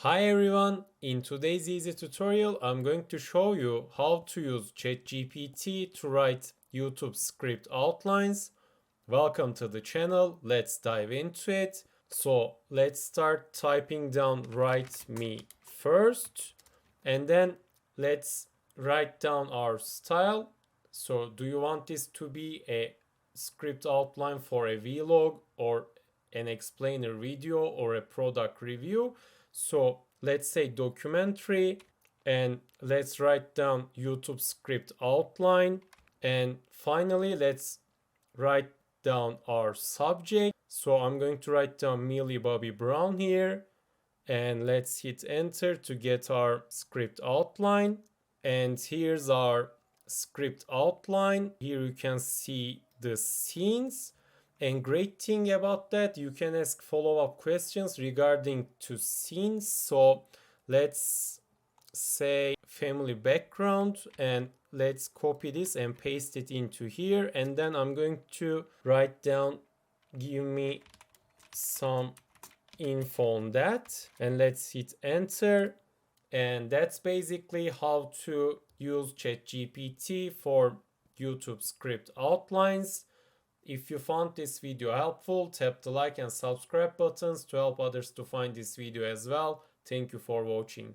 Hi everyone, in today's easy tutorial I'm going to show you how to use ChatGPT to write YouTube script outlines. Welcome to the channel, let's dive into it. So let's start typing down write me first and then let's write down our style. So do you want this to be a script outline for a vlog or an explainer video or a product review? So let's say documentary and let's write down YouTube script outline. And finally, let's write down our subject. So I'm going to write down Millie Bobby Brown here and let's hit enter to get our script outline. And here's our script outline. Here you can see the scenes. And great thing about that, you can ask follow-up questions regarding to scenes. So let's say family background and let's copy this and paste it into here. And then I'm going to write down, give me some info on that and let's hit enter. And that's basically how to use ChatGPT for YouTube script outlines. If you found this video helpful, tap the like and subscribe buttons to help others to find this video as well. Thank you for watching.